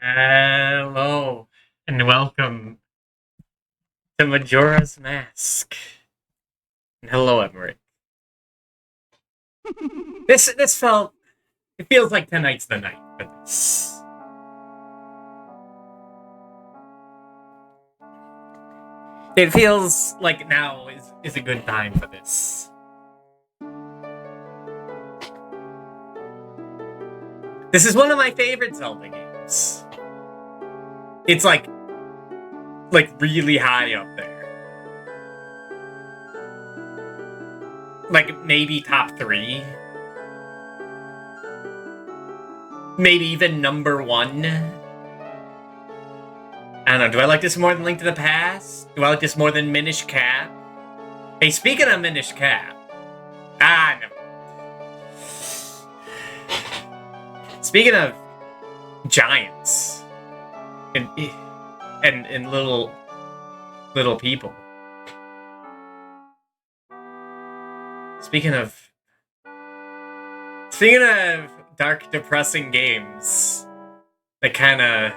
Hello and welcome to Majora's Mask. And hello, Emmerich. This felt it feels like tonight's the night for this. It feels like now is a good time for this. This is one of my favorite Zelda games. It's like really high up there. Like maybe top 3. Maybe even number 1. I don't know, do I like this more than Link to the Past? Do I like this more than Minish Cap? Hey, speaking of Minish Cap. No. Speaking of giants and little people. Speaking of dark, depressing games that kind of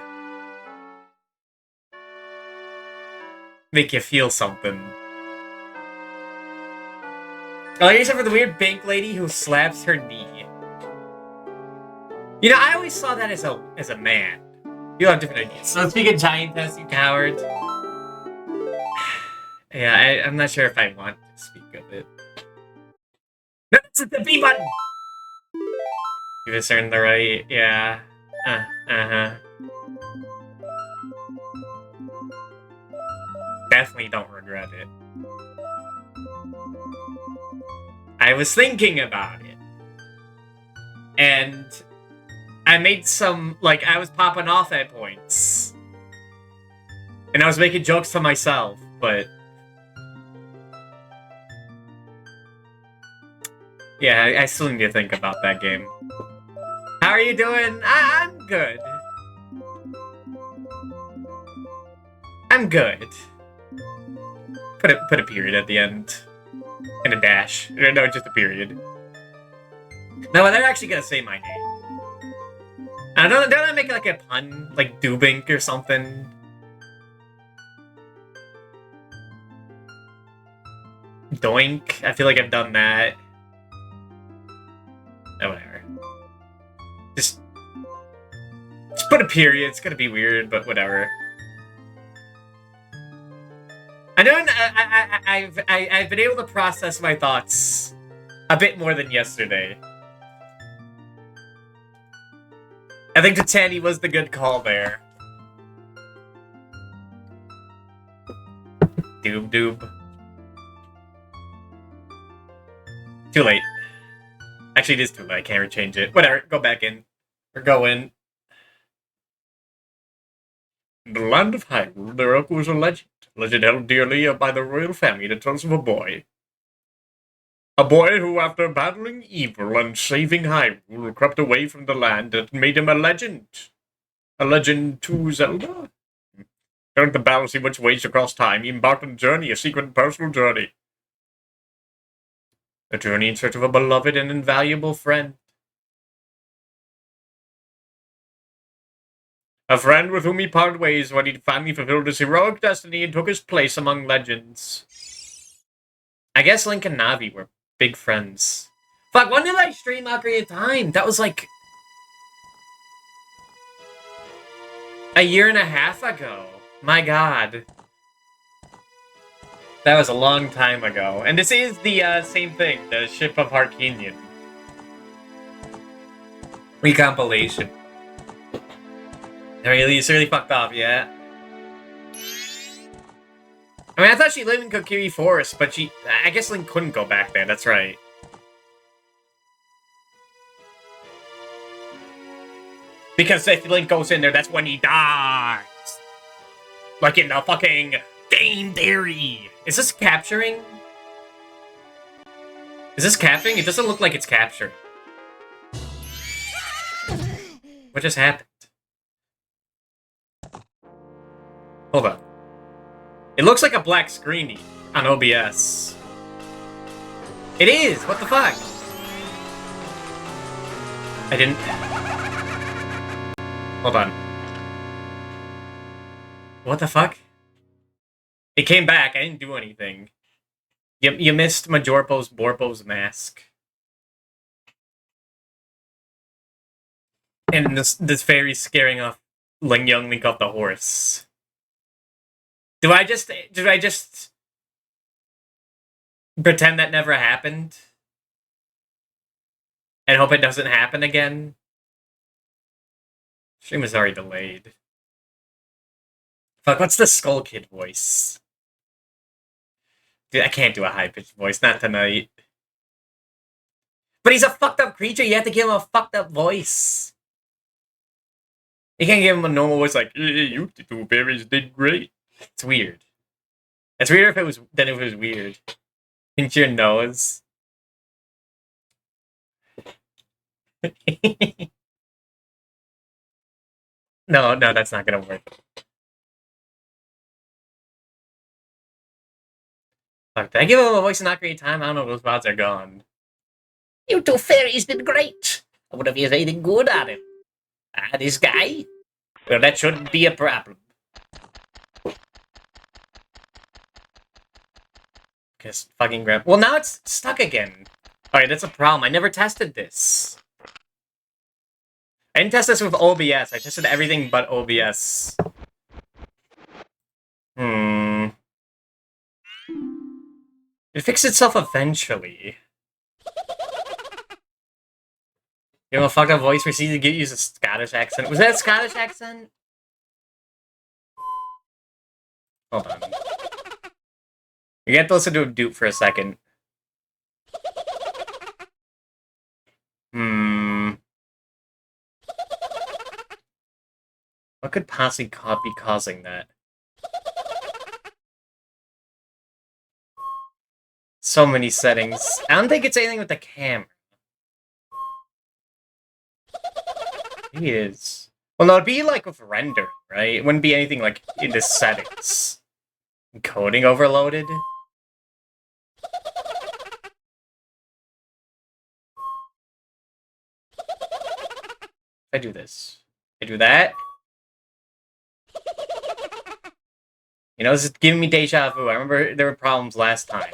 make you feel something. Oh, except for the weird bank lady who slaps her knee. You know, I always saw that as a man. You have different ideas. So speaking of giantess, you coward. Yeah, I'm not sure if I want to speak of it. No, it's the B button! You discern the right, yeah. Uh-huh. Definitely don't regret it. I was thinking about it. And I made some, I was popping off at points. And I was making jokes to myself, but... yeah, I still need to think about that game. How are you doing? I'm good. I'm good. Put a period at the end. And a dash. No, just a period. No, they're actually gonna say my name. Don't I make like a pun? Like Dubink or something? Doink? I feel like I've done that. Oh, whatever. Just put a period. It's gonna be weird, but whatever. I've been able to process my thoughts a bit more than yesterday. I think Titani was the good call there. Doob. Too late. Actually, it is too late. I can't rechange it. Whatever. Go back in. Or go in. In the land of Hyrule, there echoes a legend. A legend held dearly by the royal family that tells of a boy. A boy who, after battling evil and saving Hyrule, crept away from the land that made him a legend. A legend to Zelda? During the battles he which waged across time, he embarked on a journey, a secret personal journey. A journey in search of a beloved and invaluable friend. A friend with whom he parted ways when he finally fulfilled his heroic destiny and took his place among legends. I guess Link and Navi were big friends. Fuck, when did I stream Ocarina of Time? That was like... a year and a half ago. My god. That was a long time ago. And this is the same thing, the Ship of Harkinian. Recompilation. It's really fucked off, yeah. I mean, I thought she lived in Kokiri Forest, but I guess Link couldn't go back there, that's right. Because if Link goes in there, that's when he dies. Like in the fucking game theory. Is this capturing? Is this capping? It doesn't look like it's captured. What just happened? Hold on. It looks like a black screen on OBS. It is! What the fuck? I didn't... Hold on. What the fuck? It came back. I didn't do anything. You missed Majorpo's Borpo's mask. And this fairy scaring off young Link off the horse. Did I just pretend that never happened? And hope it doesn't happen again? Stream is already delayed. Fuck, what's the Skull Kid voice? Dude, I can't do a high-pitched voice, not tonight. But he's a fucked up creature, you have to give him a fucked up voice. You can't give him a normal voice like, hey, you two berries did great. It's weird. It's weirder than if it was weird. Pinch your nose. No, that's not gonna work. Fuck, did I give him a voice and not create time? I don't know, those bots are gone. You two fairies did great. I wonder if he has anything good on him. This guy? Well, that shouldn't be a problem. Guess fucking grab. Well, now it's stuck again. Alright, that's a problem. I never tested this. I didn't test this with OBS. I tested everything but OBS. It fixed itself eventually. You know, a fucked up voice for Caesar to use a Scottish accent. Was that a Scottish accent? Hold on. You get to listen to a dupe for a second. What could possibly be causing that? So many settings. I don't think it's anything with the camera. Maybe it is. Well, no, it'd be like with rendering, right? It wouldn't be anything like in the settings. Encoding overloaded? I do this. I do that. You know, this is giving me deja vu. I remember there were problems last time.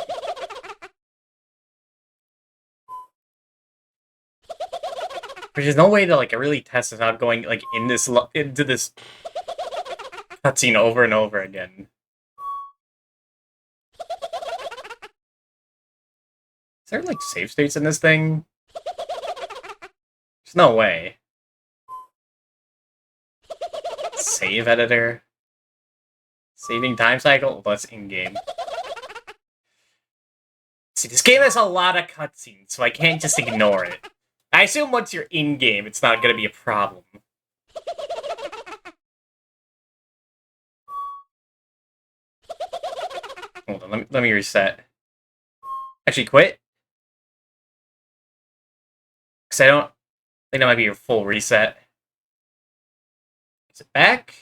There's no way to like really test this without going like into this cutscene over and over again. Is there like save states in this thing? There's no way. Save editor. Saving time cycle? Well, that's in-game. See, this game has a lot of cutscenes, so I can't just ignore it. I assume once you're in-game, it's not gonna be a problem. Hold on, let me reset. Actually, quit. Because I don't think that might be your full reset. Is it back?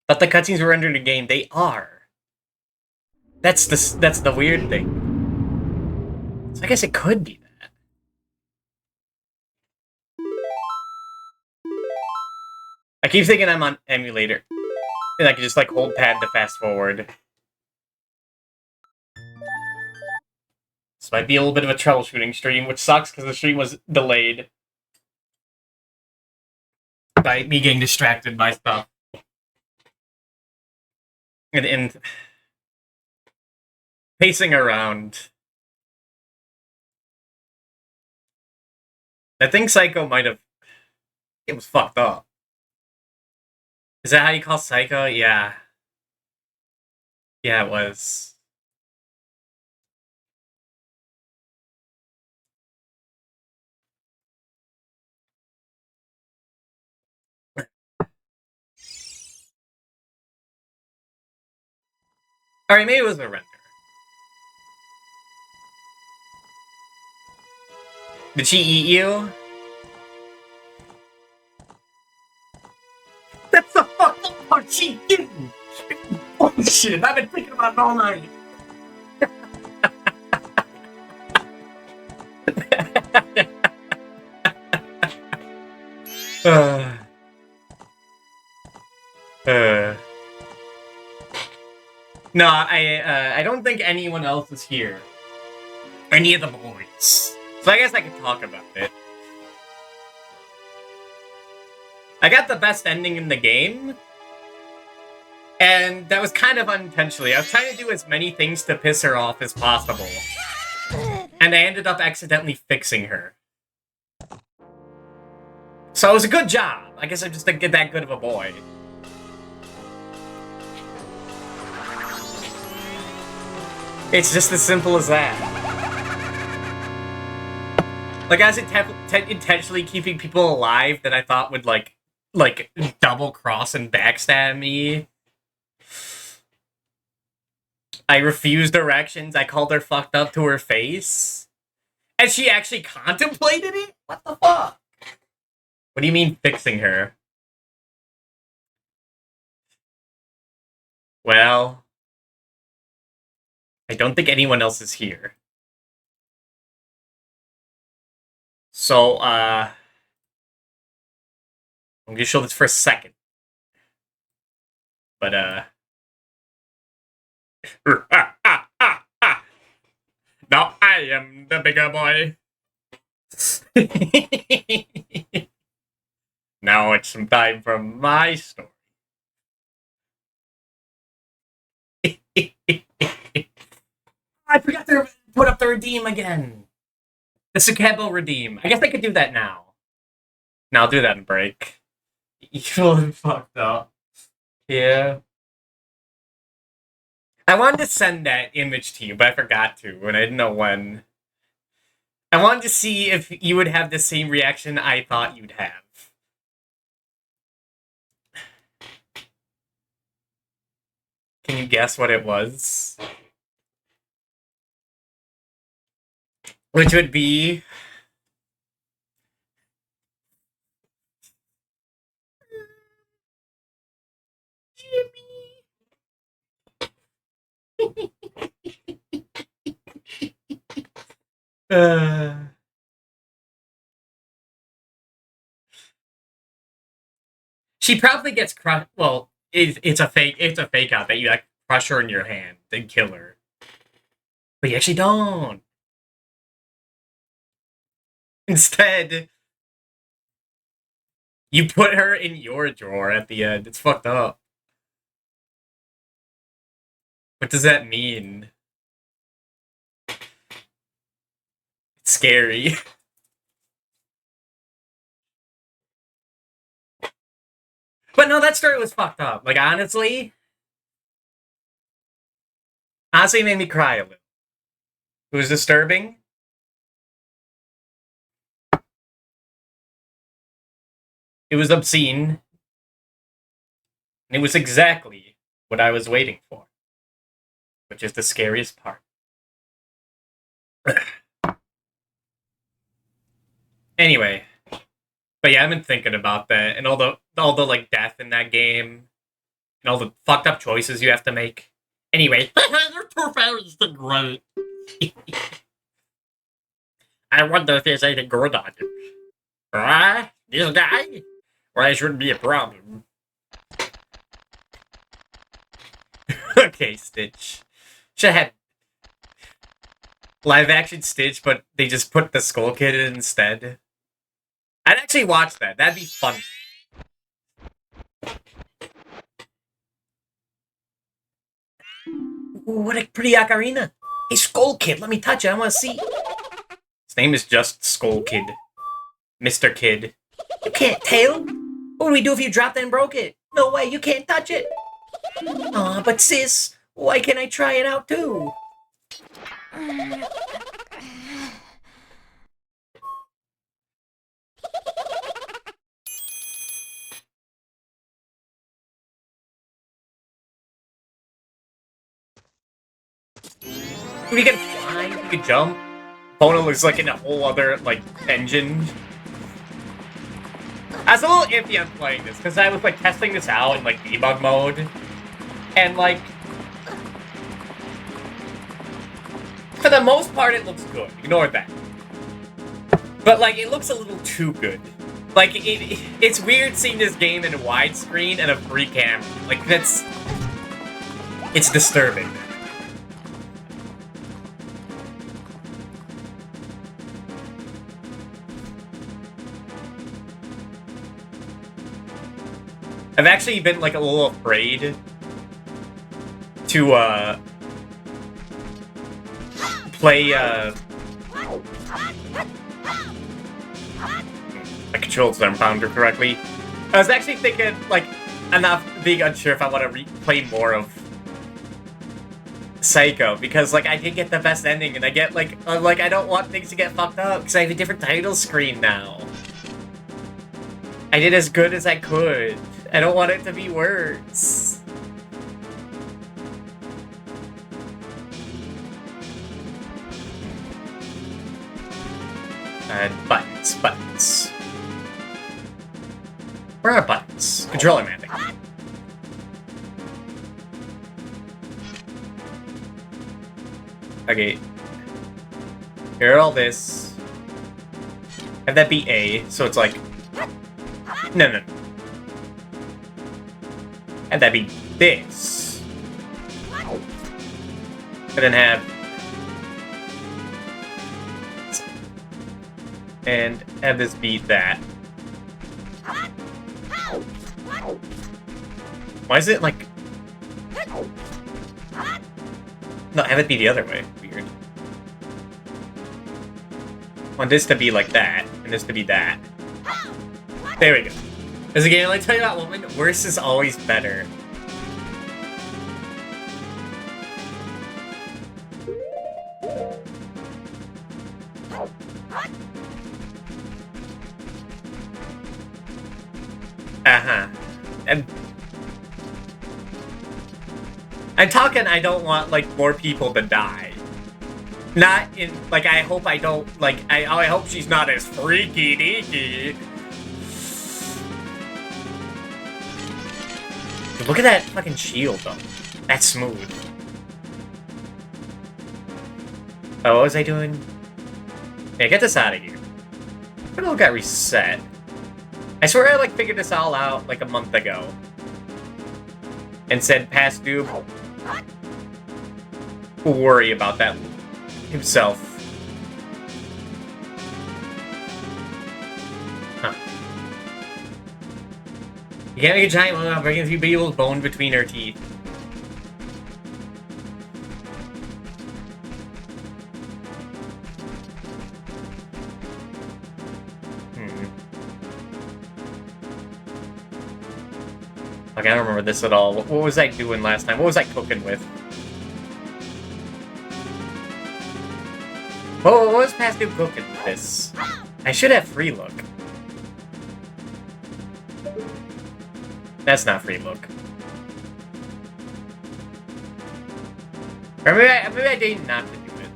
But the cutscenes were rendered in the game. They are. That's the weird thing. So I guess it could be that. I keep thinking I'm on emulator. And I can just like hold pad to fast forward. This might be a little bit of a troubleshooting stream, which sucks because the stream was delayed. By me getting distracted by stuff. And pacing around. I think Psycho might have... It was fucked up. Is that how you call Psycho? Yeah. Yeah, it was. Alright, maybe it was a render. Did she eat you? That's the fucked up part she didn't! Bullshit, I've been thinking about it all night. No, I don't think anyone else is here. Any of the boys. So I guess I can talk about it. I got the best ending in the game. And that was kind of unintentionally. I was trying to do as many things to piss her off as possible. And I ended up accidentally fixing her. So it was a good job. I guess I'm just that good of a boy. It's just as simple as that. Like, I was intentionally keeping people alive that I thought would, like double cross and backstab me. I refused directions. I called her fucked up to her face. And she actually contemplated it? What the fuck? What do you mean fixing her? Well, I don't think anyone else is here. So, I'm gonna show this for a second. But, now I am the bigger boy. Now it's some time for my story. I forgot to put up the redeem again. The Sukebo redeem. I guess I could do that now. Now I'll do that in break. Evil and fucked up. Yeah. I wanted to send that image to you, but I forgot to, and I didn't know when. I wanted to see if you would have the same reaction I thought you'd have. Can you guess what it was? Which would be... She probably gets crushed. Well, it's a fake. It's a fake out that you like crush her in your hand and kill her, but you actually don't. Instead, you put her in your drawer at the end. It's fucked up. What does that mean? It's scary. But no, that story was fucked up. Like, honestly, it made me cry a little. It was disturbing. It was obscene. And it was exactly what I was waiting for. Which is the scariest part. Anyway. But yeah, I've been thinking about that and all the like death in that game and all the fucked up choices you have to make. Anyway, your two fairies did great. I wonder if there's anything good on it. This guy? Well, that shouldn't be a problem. Okay, Stitch. Should have had live action Stitch, but they just put the Skull Kid in instead. I'd actually watch that. That'd be fun. Ooh, what a pretty ocarina. Hey, Skull Kid, let me touch it. I want to see. His name is just Skull Kid. Mr. Kid. You can't tell. What would we do if you dropped it and broke it? No way, you can't touch it. Aw, but sis, why can't I try it out too? We can fly, we can jump. Bona looks like in a whole other, like, engine. I was a little iffy on playing this, because I was, like, testing this out in, like, debug mode. And, like... for the most part, it looks good. Ignore that. But, like, it looks a little too good. Like, it's weird seeing this game in widescreen and a free camera. Like, that's... it's disturbing. I've actually been, like, a little afraid to play I controlled them pounder correctly. I was actually thinking, like, I'm not being unsure if I want to play more of Psycho, because, like, I did get the best ending, and I get, like, I don't want things to get fucked up, because I have a different title screen now. I did as good as I could. I don't want it to be worse. And buttons. Where are buttons? Controller mapping. Okay. Here, all this. Have that be A, so it's like... No. Have that be this. And then have... And have this be that. Why is it like... No, have it be the other way. Weird. I want this to be like that, and this to be that. There we go. As a game, like, tell you about woman, worse is always better. And I'm talking, I don't want, like, more people to die. Not in, like, I hope I don't, like, I hope she's not as freaky deaky. Look at that fucking shield, though. That's smooth. Oh, what was I doing? Yeah, get this out of here. It all got reset. I swear I, like, figured this all out, like, a month ago. And said, past due. We'll worry about that himself. Huh. You can't make a giant one without breaking a few people's bone between her teeth. Like, I don't remember this at all. What was I doing last time? What was I cooking with? Whoa, what was past due cooking with this? I should have free look. That's not free look. Or maybe I did not to do it.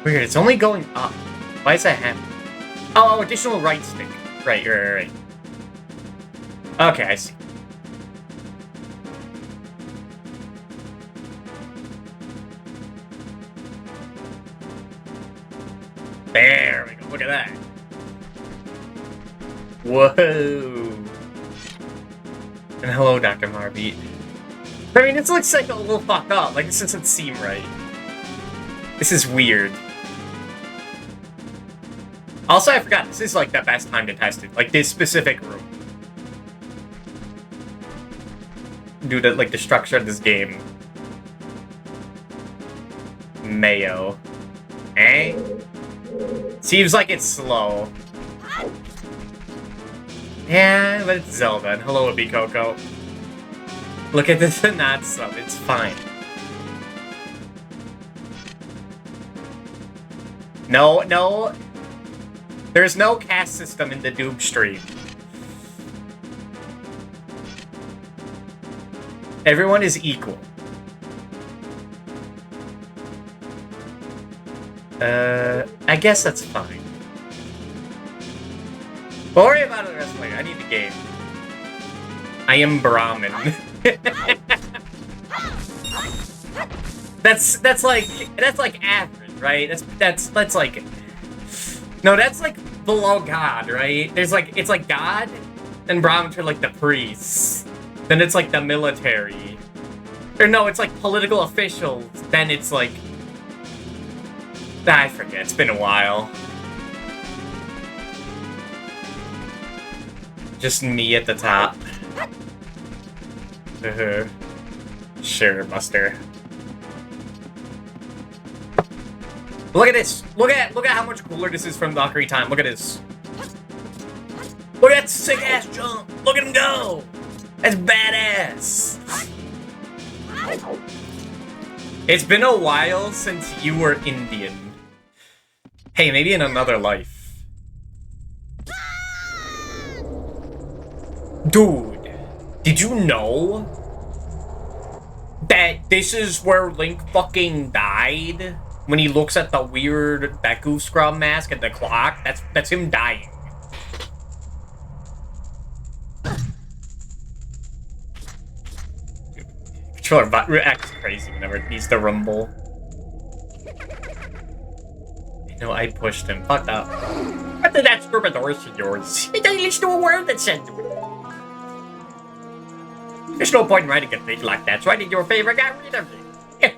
Weird, it's only going up. Why is that happening? Oh, additional right stick. Right. Okay, I see. There we go, look at that. Whoa. And hello, Dr. Marbeat. I mean, it looks like a little fucked up. Like, this doesn't seem right. This is weird. Also, I forgot, this is, like, the best time to test it. Like, this specific room. Due to, like, the structure of this game. Mayo. Eh? Seems like it's slow. Yeah, but it's Zelda, and hello, Coco. Look at this and not sub, it's fine. No. There's no caste system in the Doom stream. Everyone is equal. I guess that's fine. Don't worry about it the rest later. I need the game. I am Brahmin. that's like average, right? That's like no, that's like below God, right? There's like it's like God, then Brahmins are like the priests. Then it's like the military. Or no, it's like political officials. Then it's like I forget, it's been a while. Just me at the top. Sure, Buster. Look at this! Look at how much cooler this is from Valkyrie Time. Look at this. Look at that sick ass jump! Look at him go! That's badass! It's been a while since you were Indian. Hey, maybe in another life. Dude, did you know that this is where Link fucking died? When he looks at the weird, that Goof Scrub mask and the clock, that's him dying. Controller acts crazy whenever it needs to rumble. I know I pushed him. Fuck that. What did that stupid horse of yours? It didn't listen to a word that said to it. There's no point in writing a thing like that, so I did your favor, got rid of it.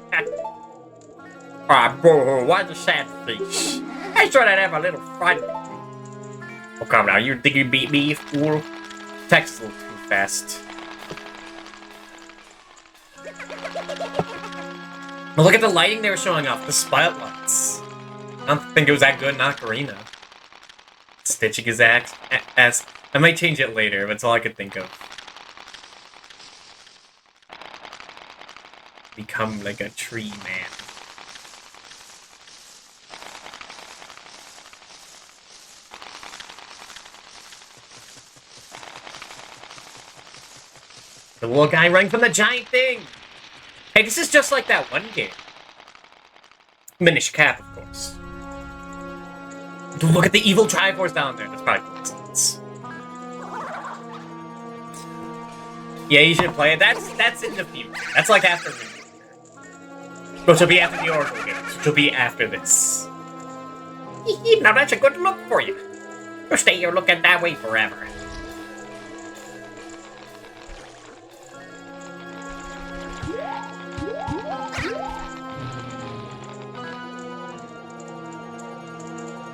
Ah, boo-hoo, why the sad face? I thought I'd have a little fun. Oh, come now, you think you beat me, you fool? Text a little too fast. But look at the lighting they were showing off, the spotlights. I don't think it was that good in Ocarina. Stitching his ass. I might change it later, but it's all I could think of. Become like a tree man. The little guy running from the giant thing! Hey, this is just like that one game. Minish Cap, of course. Dude, look at the evil Triforce down there. That's probably coincidence. Yeah, you should play it. That's in the future. That's like after the which will be after the Oracle games. Which will be after this. Now that's a good look for you. You'll stay here looking that way forever.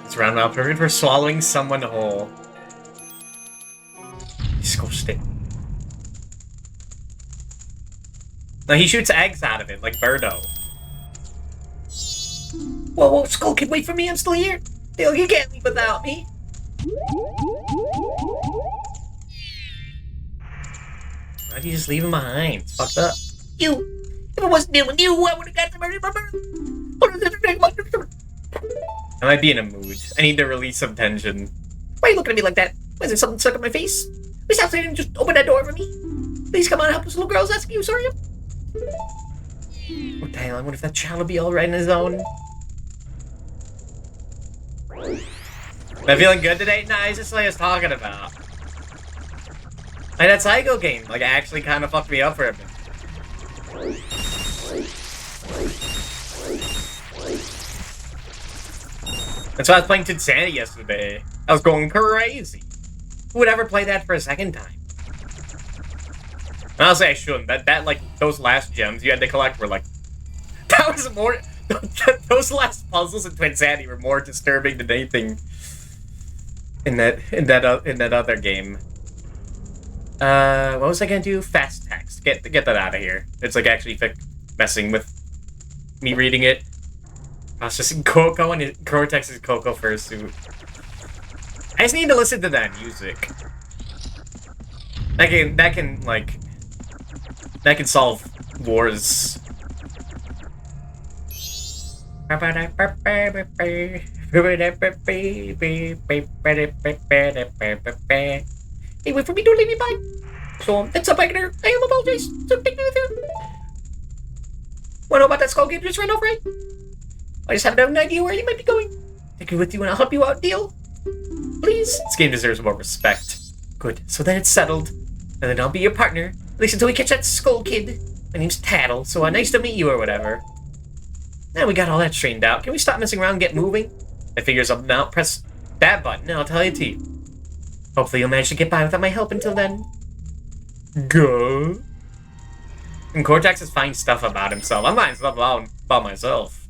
It's round up period for swallowing someone whole. Disgusting. No, he shoots eggs out of it, like Birdo. Whoa, Skull Kid, wait for me, I'm still here. Still, you can't leave without me. Why'd you just leave him behind? It's fucked up. If it wasn't dealing with you, I would've got the murder. I might be in a mood. I need to release some tension. Why are you looking at me like that? Was there something stuck in my face? Please stop saying just open that door for me. Please come on, help us little girls asking you, sorry. What the hell? I wonder if that child will be alright on his own. Am I feeling good today? Nah, it's just like I was talking about. Like that Psycho game, like, actually kind of fucked me up for a bit. That's why I was playing Insanity yesterday. I was going crazy. Who would ever play that for a second time? Honestly, I shouldn't. That like, those last gems you had to collect were like... That was more... Those last puzzles in Insanity were more disturbing than anything in that other game. What was I gonna do? Fast text. Get that out of here. It's like actually messing with me reading it. I was just Coco and Cortex's Coco fursuit. I just need to listen to that music. That can solve wars. Hey, wait for me, don't leave me by. So, that's up, Wagner. I am apologize. So, take me with you. Wanna know about that Skull Kid just ran off, right? I just have an idea where you might be going. Take me with you and I'll help you out, deal? Please? This game deserves more respect. Good, so then it's settled. And then I'll be your partner. At least until we catch that Skull Kid. My name's Tattle, so nice to meet you or whatever. Now we got all that straightened out. Can we stop messing around and get moving? I figure something out. Press that button and I'll tell you to you. Hopefully you'll manage to get by without my help until then. Go. And Cortex is finding stuff about himself. I'm finding stuff about myself.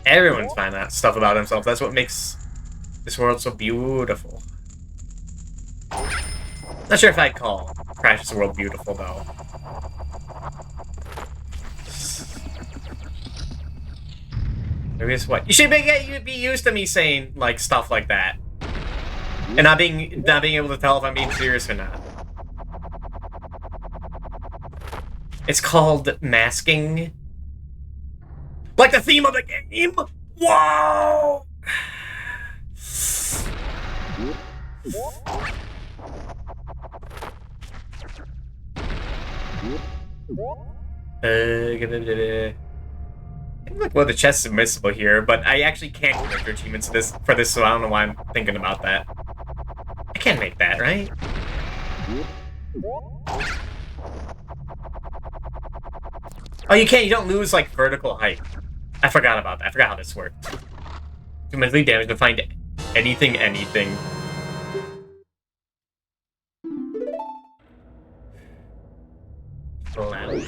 Everyone's finding that stuff about himself. That's what makes this world so beautiful. Not sure if I'd call Crash's World beautiful, though. Maybe it's what? You should be used to me saying, like, stuff like that. And not being able to tell if I'm being serious or not. It's called masking. Like the theme of the game? Whoa! Like, well, the chest is missable here, but I actually can't make achievements for this, so I don't know why I'm thinking about that. I can't make that, right? Oh, you can't. You don't lose, like, vertical height. I forgot about that. I forgot how this worked. Too mentally damaged to find anything. Loud.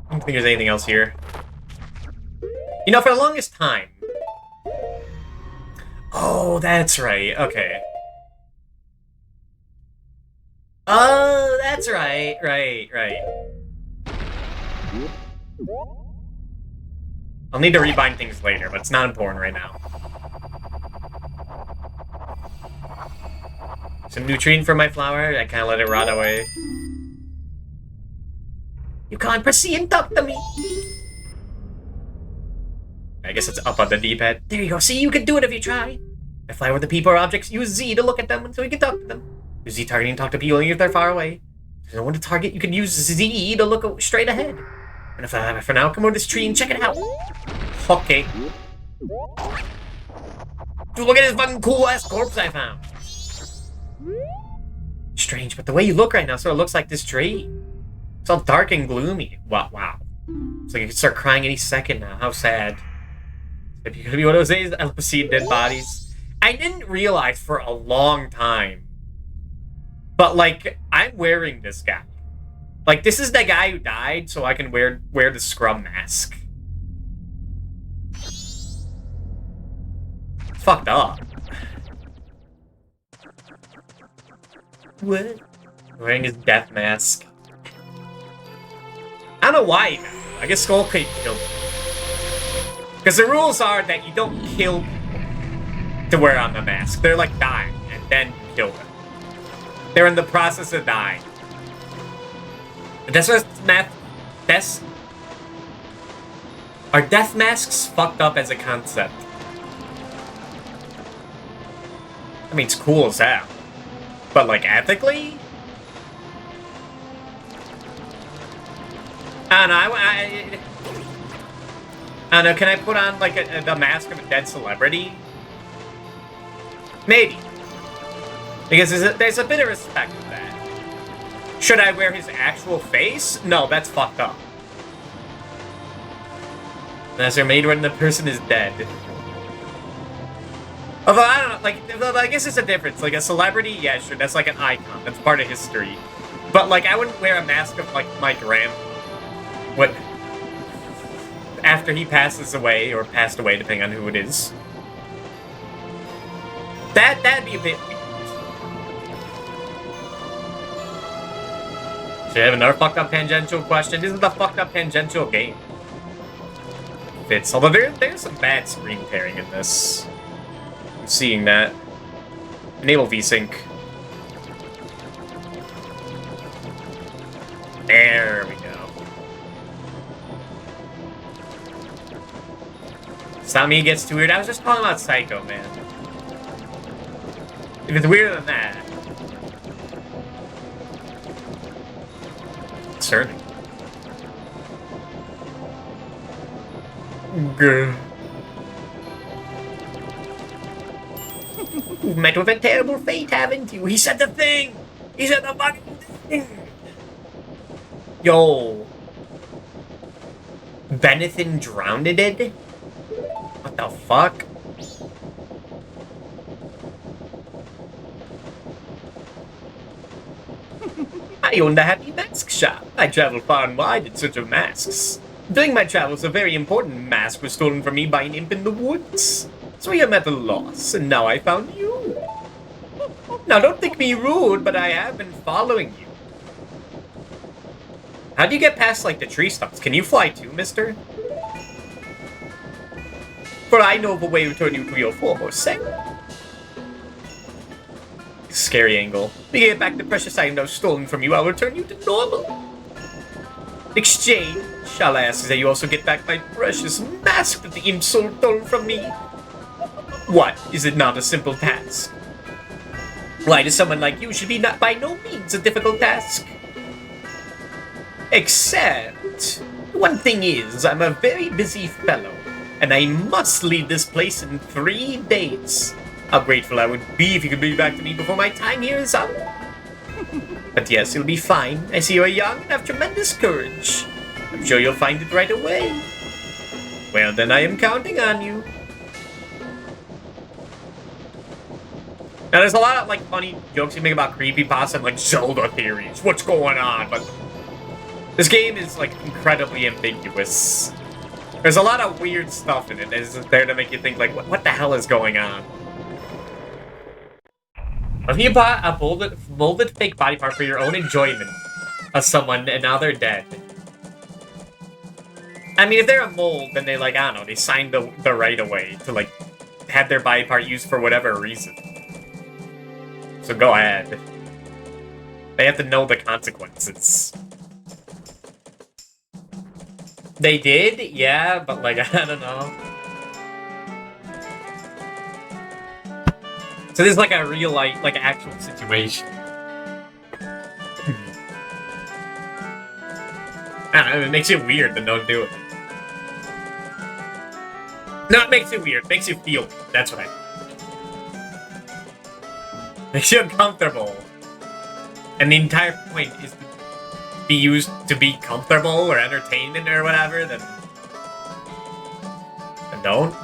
I don't think there's anything else here. You know, for the longest time... Oh, that's right. Okay. Oh, that's right. Right. I'll need to rebind things later, but it's not important right now. Some nutrient for my flower. I kind of let it rot away. You can't proceed and talk to me. I guess it's up on the D-pad. There you go. See, you can do it if you try. If fly with the people or objects, use Z to look at them so you can talk to them. Use Z targeting to talk to people even if they're far away. If there's no one to target, you can use Z to look straight ahead. And if for now, come over this tree and check it out. Okay. Dude, look at this fucking cool-ass corpse I found. Strange, but the way you look right now sort of looks like this tree. It's all dark and gloomy. Wow. It's like you could start crying any second now. How sad. If you could be one of those days, I'll see dead bodies. I didn't realize for a long time. But, like, I'm wearing this guy. Like, this is the guy who died, so I can wear the scrum mask. Fucked up. What? Wearing his death mask. I don't know why. I guess Skull Kid killed him. Because the rules are that you don't kill people to wear on the mask. They're like dying, and then you kill them. They're in the process of dying. That's what Are death masks fucked up as a concept? I mean, it's cool as hell. But, like, ethically? I don't know, I don't know, can I put on, like, the mask of a dead celebrity? Maybe. Because there's a bit of respect to that. Should I wear his actual face? No, that's fucked up. Masks are made when the person is dead. Although, I don't know, like, I guess it's a difference. Like, a celebrity, yeah, sure, that's like an icon. That's part of history. But, like, I wouldn't wear a mask of, like, my what? After he passes away, or passed away, depending on who it is. That'd be a bit weird. Should I have another fucked up tangential question? This is the fucked up tangential game. Fits. Although there's some bad screen pairing in this. I'm seeing that. Enable VSync. There we go. It's not me it gets too weird. I was just talking about Psycho, man. If it's weirder than that. Concerning. Grr. You've met with a terrible fate, haven't you? He said the thing! He said the fucking thing! Yo. Benethin drowned it? What the fuck? I own the Happy Mask Shop. I travel far and wide in search of masks. During my travels, a very important mask was stolen from me by an imp in the woods. So I am at a loss, and now I found you. Now, don't think me rude, but I have been following you. How do you get past, like, the tree stumps? Can you fly too, mister? For I know of a way to return you to your former self. Scary angle. To get back the precious item that was stolen from you, I'll return you to normal. In exchange, all I ask is that you also get back my precious mask that the imp stole from me. What? Is it not a simple task? Why, to someone like you, should be not by no means a difficult task. Except, one thing is, I'm a very busy fellow, and I must leave this place in 3 days. How grateful I would be if you could be back to me before my time here is up. But yes, you'll be fine. I see you're young and have tremendous courage. I'm sure you'll find it right away. Well, then I am counting on you. Now, there's a lot of, like, funny jokes you make about creepypasta and, like, Zelda theories. What's going on? But this game is, like, incredibly ambiguous. There's a lot of weird stuff in it that is there to make you think, like, what the hell is going on? If you bought a molded fake body part for your own enjoyment of someone and now they're dead. I mean, if they're a mold, then they, like, I don't know, they signed the right away to, like, have their body part used for whatever reason. So go ahead. They have to know the consequences. They did? Yeah, but, like, I don't know. So this is like a real life, like, actual situation. I don't know, it makes it weird, then don't do it. No, it makes it weird. It makes you feel weird. That's what I mean. Makes you uncomfortable. And the entire point is to be used to be comfortable or entertainment or whatever, then don't.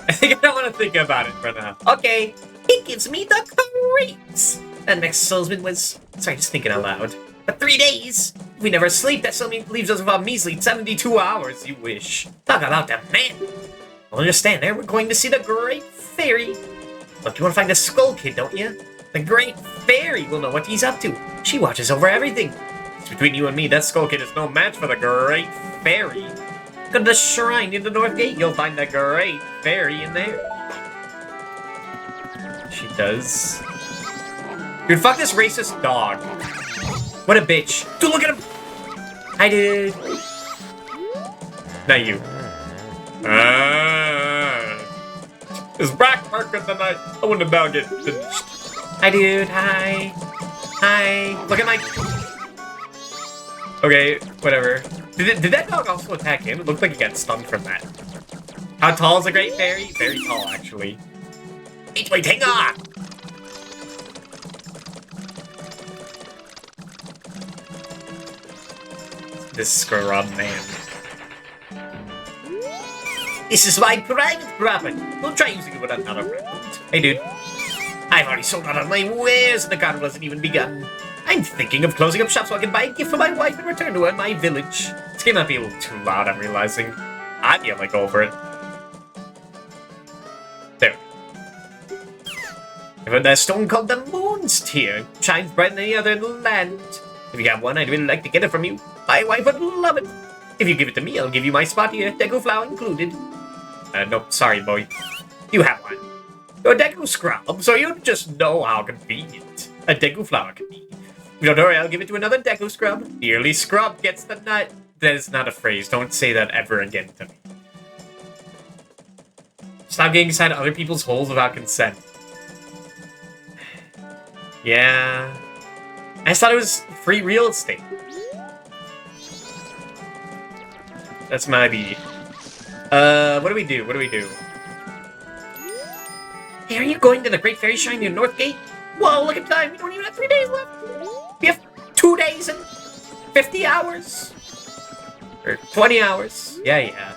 I think I don't want to think about it for now. Okay, it gives me the creeps. That next salesman was... Sorry, just thinking out loud. But 3 days? If we never sleep, that still leaves us with a measly 72 hours, you wish. Talk about the man. Well, understand there, we're going to see the Great Fairy. Look, you want to find the Skull Kid, don't you? The Great Fairy will know what he's up to. She watches over everything. It's between you and me, that Skull Kid is no match for the Great Fairy. Go to the shrine in the North Gate, you'll find the Great Fairy in there. She does. Dude, fuck this racist dog. What a bitch. Dude, look at him! Hi, dude. Not you. It's black market tonight. I want to now get finished. Hi, dude. Hi. Hi. Look at my... Okay, whatever. Did that dog also attack him? It looked like he got stunned from that. How tall is the Great Fairy? Very tall, actually. Wait, hang on! This scrub man. This is my private property. We'll try using it without another round. Hey, dude. I've already sold out of my wares and the garden hasn't even begun. I'm thinking of closing up shop so I can buy a gift for my wife and return to her in my village. It's gonna be a little too loud, I'm realizing. I'd be able to go for it. There. I've heard that stone called the Moon's Tear. Shines brighter than any other in the land. If you have one, I'd really like to get it from you. My wife would love it. If you give it to me, I'll give you my spot here, Deku flower included. Nope, sorry, boy. You have one. You're a Deku scrub, so you just know how convenient a Deku flower can be. Don't worry, I'll give it to another Deku scrub. Nearly scrub gets the nut. That is not a phrase. Don't say that ever again to me. Stop getting inside other people's holes without consent. Yeah. I just thought it was free real estate. That's my B. What do we do? What do we do? Hey, are you going to the Great Fairy Shrine near North Gate? Whoa, look at time. We don't even have 3 days left. We have 2 days and 50 hours. Or 20 hours. Yeah.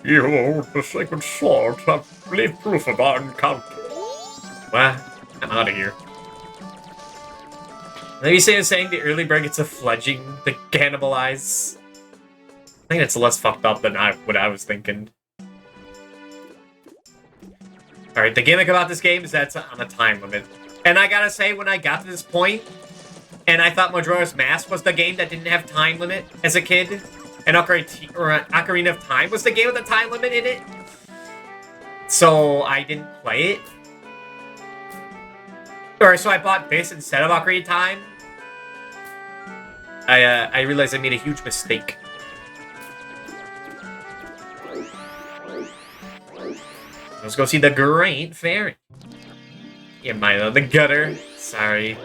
You hold the sacred sword to leave proof of our encounter. Well, I'm out of here. Maybe saying the early bird gets a fledging to cannibalize. think it's less fucked up than what I was thinking. Alright, the gimmick about this game is that it's on a time limit. And I gotta say, when I got to this point, and I thought Majora's Mask was the game that didn't have time limit as a kid, and Ocarina of Time was the game with the time limit in it, so I didn't play it. Or so I bought this instead of Ocarina of Time. I realized I made a huge mistake. Let's go see the Great Fairy. Yeah, Milo, the gutter. Sorry.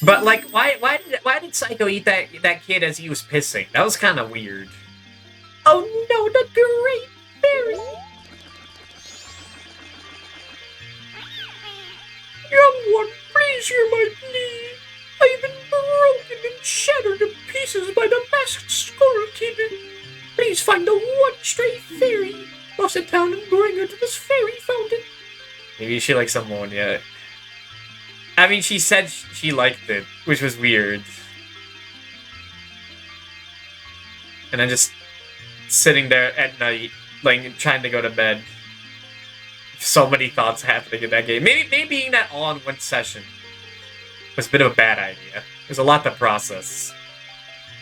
But like, why did Psycho eat that kid as he was pissing? That was kind of weird. Oh no, the Great Fairy! Young one, please hear my plea. I've been broken and shattered to pieces by the masked Skull Kid. Please find the one stray fairy, lost in town, and bring her to this fairy fountain. Maybe she likes ammonia. I mean, she said she liked it, which was weird. And I'm just sitting there at night, like, trying to go to bed. So many thoughts happening in that game. Maybe being that all in one session was a bit of a bad idea. There's a lot to process.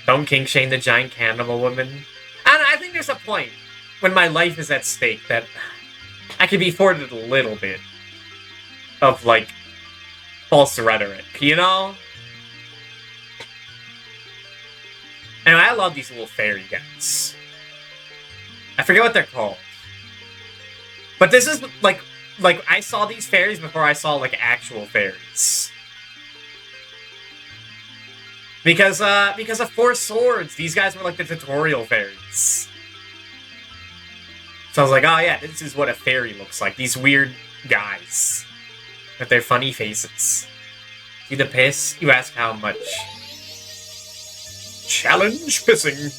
Don't kink shame the giant cannibal woman. And I think there's a point when my life is at stake that I can be afforded a little bit of, like, false rhetoric, you know? And I love these little fairy guys. I forget what they're called. But this is, like I saw these fairies before I saw, like, actual fairies. Because of Four Swords, these guys were, like, the tutorial fairies. So I was like, oh yeah, this is what a fairy looks like. These weird guys. With their funny faces. See the piss? You ask how much. Challenge pissing.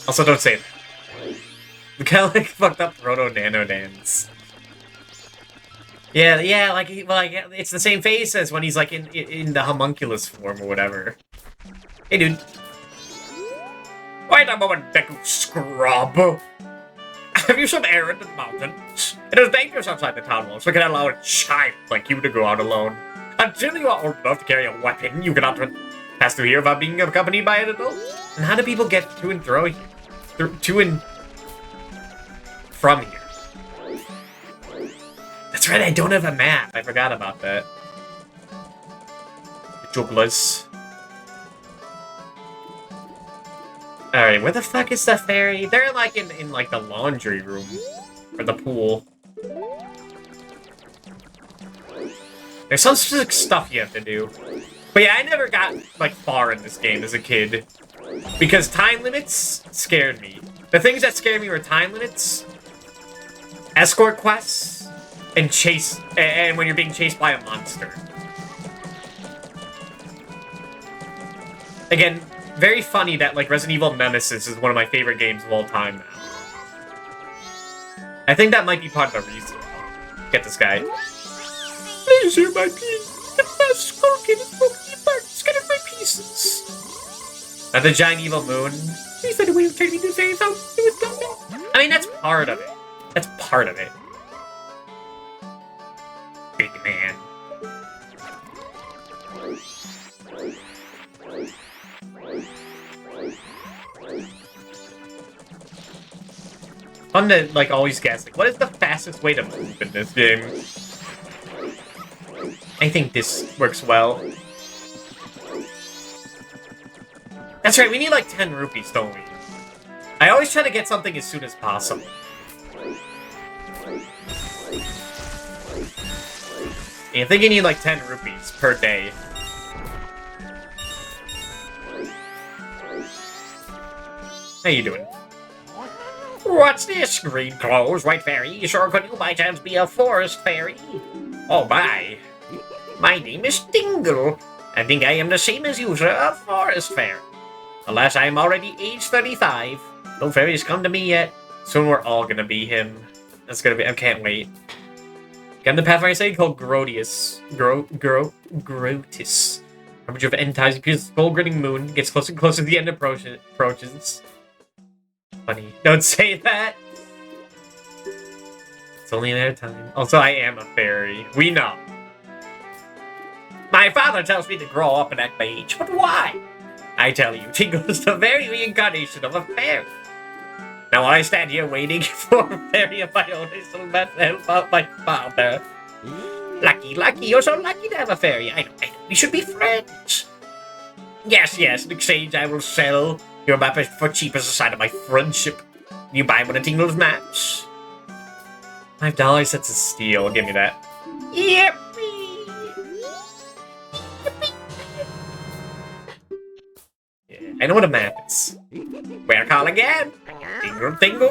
Also, don't say that. Kind of like fucked up proto-nano dance. Yeah, like it's the same face as when he's like in the homunculus form or whatever. Hey, dude. Wait a moment, Deku Scrub. Have you some errand in the mountains? It is dangerous outside the town walls. We cannot allow a child like you to go out alone. Until you are old enough to carry a weapon, you cannot pass through here without being accompanied by an adult. And how do people get to and fro here? To and from here? That's right, I don't have a map. I forgot about that. Jugglers. Alright, where the fuck is the fairy? They're like in like the laundry room. Or the pool. There's some specific stuff you have to do. But yeah, I never got like far in this game as a kid. Because time limits scared me. The things that scared me were time limits, escort quests, and when you're being chased by a monster. Again, very funny that, like, Resident Evil Nemesis is one of my favorite games of all time now. I think that might be part of the reason. Get this guy. Please hear my plea. The masked Skull Kid is broken apart, scattered by pieces. Now the giant evil moon. Please find a way of turning me to the fairy fountain. It was nothing. I mean, that's part of it. That's part of it. Big man. Fun to, like, always guess, like, what is the fastest way to move in this game? I think this works well. That's right, we need, like, 10 rupees, don't we? I always try to get something as soon as possible. And I think you need, like, 10 rupees per day. How you doing? What's this? Green clothes, white fairy? Sure, could you by chance be a forest fairy? Oh my. My name is Dingle. I think I am the same as you, sir, a forest fairy. Alas, I am already age 35. No fairies come to me yet. Soon we're all gonna be him. That's gonna be, I can't wait. Got the Pathfinder say called Grodius. Grotus. Harbinger of end times appears the skull-grinning moon, gets closer and closer to the end approaches. Funny. Don't say that! It's only a matter of time. Also, I am a fairy. We know. My father tells me to grow up and act my age, but why? I tell you, Tingle is the very reincarnation of a fairy. Now while I stand here waiting for a fairy of my own, I still meant to help out my father. Lucky, you're so lucky to have a fairy. I know, we should be friends. Yes, in exchange I will sell your map for cheap as a sign of my friendship. You buy one of Tingle's maps. $5, that's a steal, give me that. Yep. I know what a map is. Where call again? Tingle,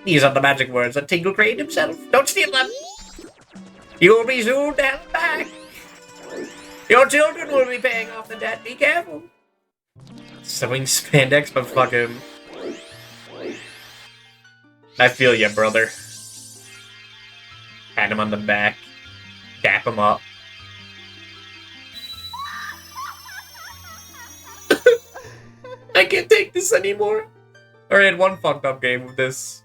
These are the magic words that Tingle created himself. Don't steal them. You will be soon held back. Your children will be paying off the debt. Be careful. Sewing spandex, but fucking... I feel ya, brother. Pat him on the back. Dap him up. I can't take this anymore. I had one fucked up game with this.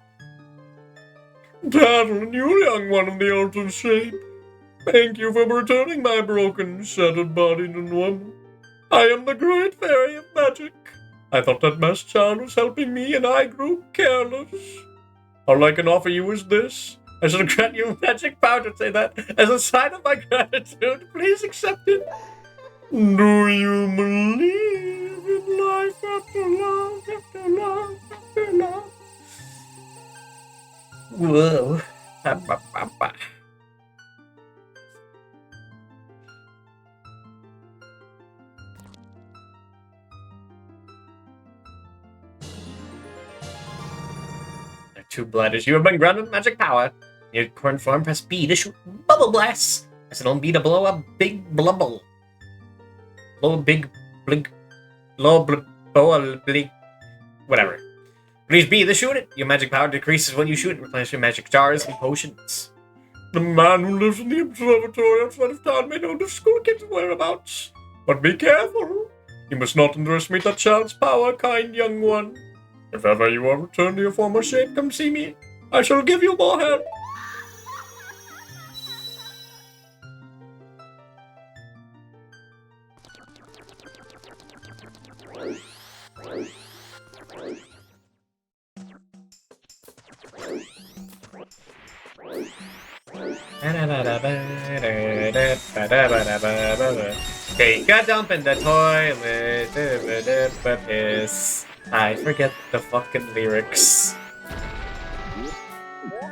Paddle, you young one of the altered shape. Thank you for returning my broken, shattered body to normal. I am the great fairy of magic. I thought that masked child was helping me and I grew careless. All I can offer you is this. I shall grant you magic power to say that. As a sign of my gratitude, please accept it. Do you believe in life after love, after love, after love? Whoa. Two bladders. You have been granted magic power. Your current form, press B to shoot bubble blasts. Press it on B to blow a big bubble. Blow a big blink. Blow a blink. Whatever. Please B to shoot it. Your magic power decreases when you shoot it. Replenish your magic jars and potions. The man who lives in the observatory outside of town may know the school kid's whereabouts. But be careful. You must not underestimate that child's power, kind young one. If ever you are returned to your former shape, come see me. I shall give you more help. Take a dump in the toilet, piss. I forget the fucking lyrics.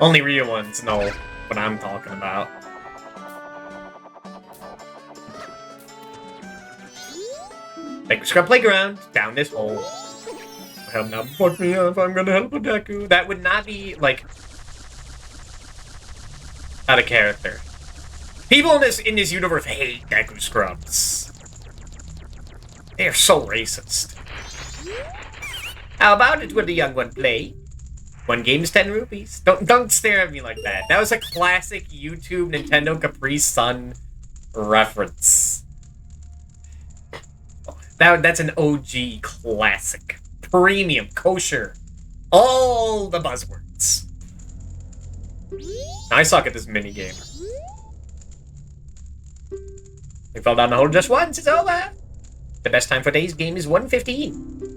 Only real ones know what I'm talking about. Take a scrub playground down this hole. Hell, now put me up. I'm gonna help a Deku. That would not be like out of character. People in this universe hate Deku scrubs. They are so racist. How about it, will the young one play? One game is 10 rupees. Don't stare at me like that. That was a classic YouTube Nintendo Capri Sun reference. That's an OG classic. Premium, kosher. All the buzzwords. I suck at this minigame. We fell down the hole just once, it's over. The best time for today's game is 1:15.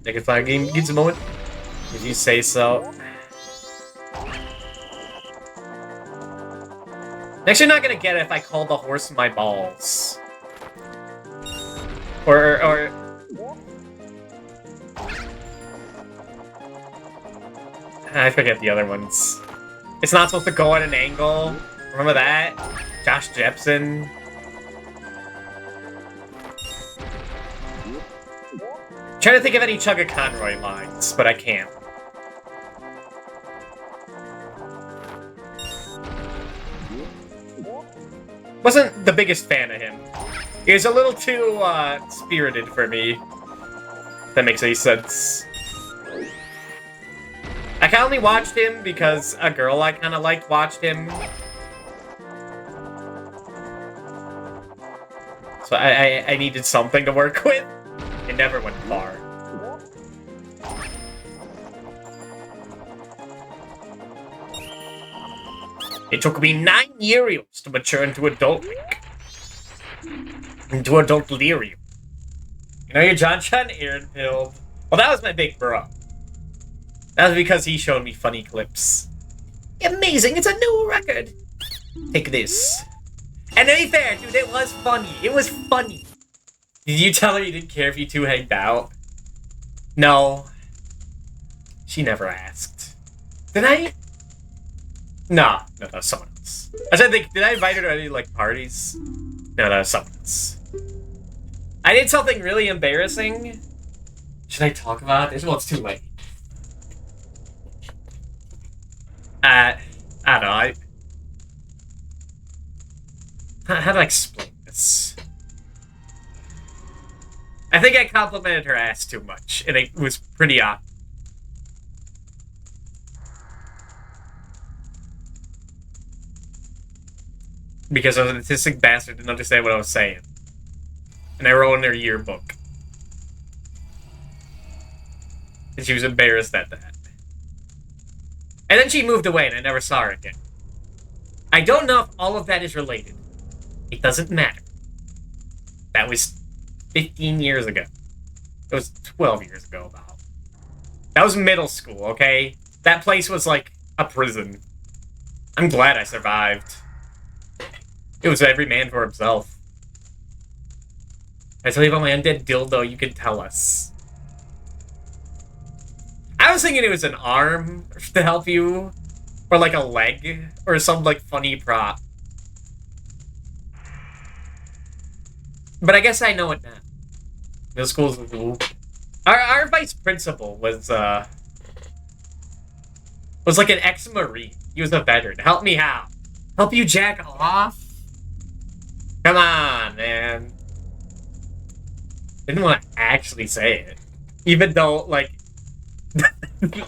Take a fire game gets a moment. If you say so. Next, you're not gonna get it if I call the horse my balls. Or I forget the other ones. It's not supposed to go at an angle. Remember that? Josh Jepson. Trying to think of any Chugga Conroy lines, but I can't. Wasn't the biggest fan of him. He was a little too, spirited for me. If that makes any sense. I only watched him because a girl I kind of liked watched him. So I needed something to work with. It never went far. It took me 9 years to mature into adult Link. Into adult Lyrium. You know your John Aaron pilled. Well, that was my big bro. That was because he showed me funny clips. Amazing, it's a new record. Take this. And to be fair, dude, it was funny. It was funny. Did you tell her you didn't care if you two hanged out? No. She never asked. Did I? No, that was someone else. I was trying to think, did I invite her to any, like, parties? No, that was someone else. I did something really embarrassing. Should I talk about it? Well, it's too late. I don't know, how do I explain this? I think I complimented her ass too much, and it was pretty odd. Because I was an autistic bastard didn't understand what I was saying. And I wrote in her yearbook. And she was embarrassed at that. And then she moved away and I never saw her again. I don't know if all of that is related. It doesn't matter. That was 15 years ago. It was 12 years ago, about. That was middle school, okay? That place was like a prison. I'm glad I survived. It was every man for himself. I tell you about my undead dildo, you can tell us. I was thinking it was an arm to help you. Or like a leg. Or some like funny prop. But I guess I know it now. Middle school's cool. Our vice principal was like an ex-Marine. He was a veteran. Help me out. Help you jack off? Come on, man. Didn't want to actually say it. Even though, like...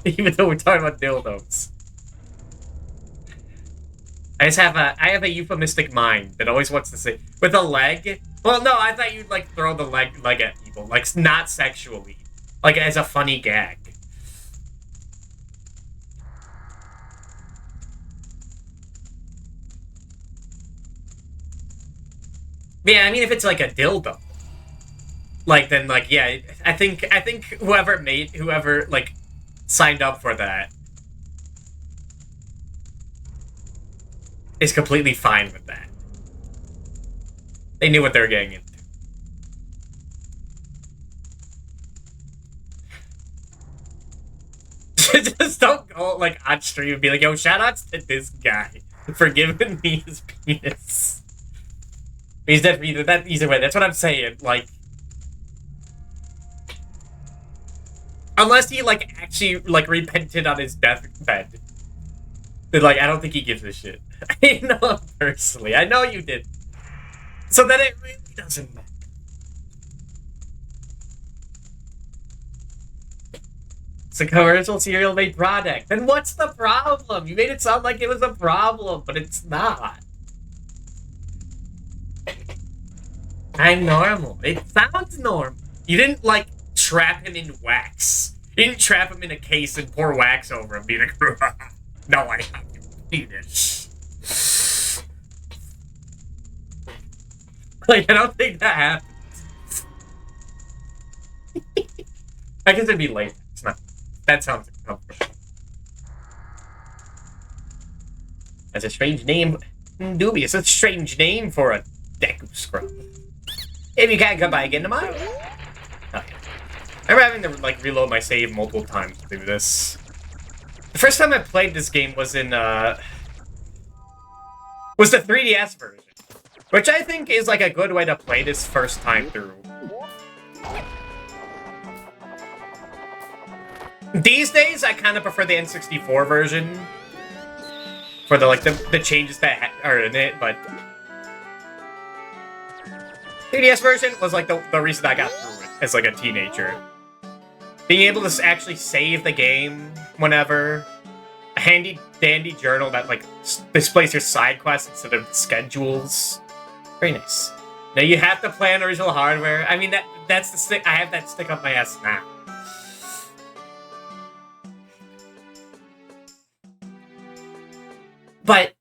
even though we're talking about dildos. I have a euphemistic mind that always wants to say... With a leg? Well, no, I thought you'd, like, throw the leg at people. Like, not sexually. Like, as a funny gag. Yeah, I mean, if it's like a dildo, like then, like, yeah, I think whoever like signed up for that is completely fine with that. They knew what they were getting into. Just don't go like on stream and be like, "Yo, shoutouts to this guy for giving me his penis." He's dead either that either way. That's what I'm saying. Like, unless he like actually like repented on his deathbed, then like I don't think he gives a shit. I know him personally. I know you did. So then it really doesn't matter. It's a commercial cereal made product. Then what's the problem? You made it sound like it was a problem, but it's not. I'm normal. It sounds normal. You didn't, like, trap him in wax. You didn't trap him in a case and pour wax over him, be like, no, I have to do this. Like, I don't think that happens. I guess it'd be late. It's not. That sounds uncomfortable. That's a strange name. Dubious. That's a strange name for a Deku scrub. If you can't come by again tomorrow. Okay. I remember having to like reload my save multiple times to do this. The first time I played this game was in was the 3DS version, which I think is like a good way to play this first time through. These days, I kind of prefer the N64 version for the like the changes that are in it, but 3DS version was like the reason I got through it as like a teenager. Being able to actually save the game whenever, a handy dandy journal that like displays your side quests instead of schedules. Very nice. Now you have to play on original hardware. I mean, that's the stick. I have that stick up my ass now. But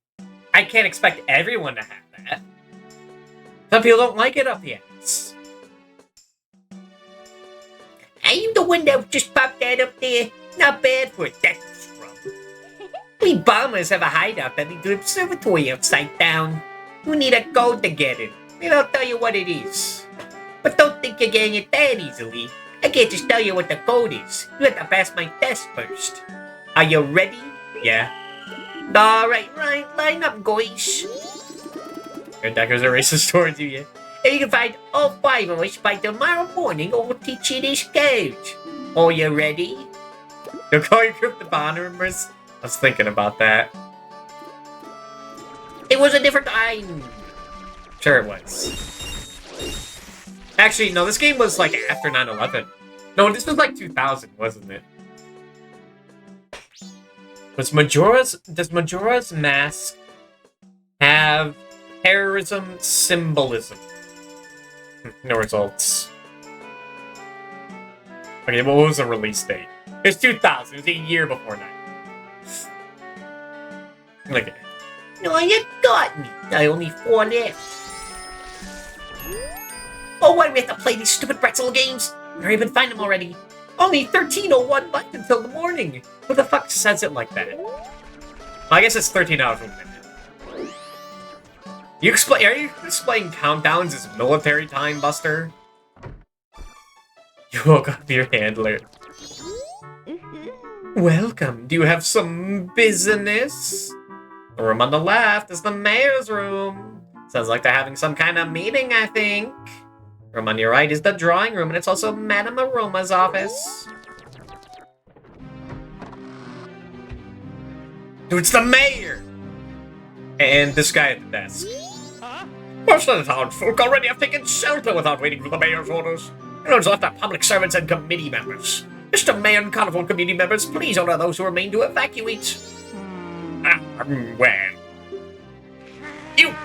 I can't expect everyone to have that. Some people don't like it up the ass. I'm the one that just popped that up there. Not bad for a deck scrub. We bombers have a hideout that leads to an observatory outside town. You need a code to get in. And I'll tell you what it is. But don't think you're getting it that easily. I can't just tell you what the code is. You have to pass my test first. Are you ready? Yeah. Alright, line up, guys. Your deckers are racist towards you, yeah? And you can find all 5 of us by tomorrow morning, or we'll teach you this code. Are you ready? You'll call your group the bond members? I was thinking about that. It was a different time. Sure it was. Actually, no, this game was like after 9/11. No, this was like 2000, wasn't it? Does Majora's Mask have terrorism symbolism? No results. Okay, what was the release date? It's 2000. It was a year before 9. Okay. No, you got me. I only 4 left. Oh, why do we have to play these stupid pretzel games? Hurry up and find them already. Only 13:01 left until the morning. Who the fuck says it like that? Well, I guess it's 13 hours from midnight. Are you explaining countdowns as military time, Buster? You woke up your handler. Welcome. Do you have some business? The room on the left is the mayor's room. Sounds like they're having some kind of meeting, I think. Room on your right is the drawing room, and it's also Madame Aroma's office. Dude, it's the mayor! And this guy at the desk. Most of the townsfolk already have taken shelter without waiting for the mayor's orders. It was left to public servants and committee members. Mr. Mayor and Carnival committee members, please order those who remain to evacuate. Well... You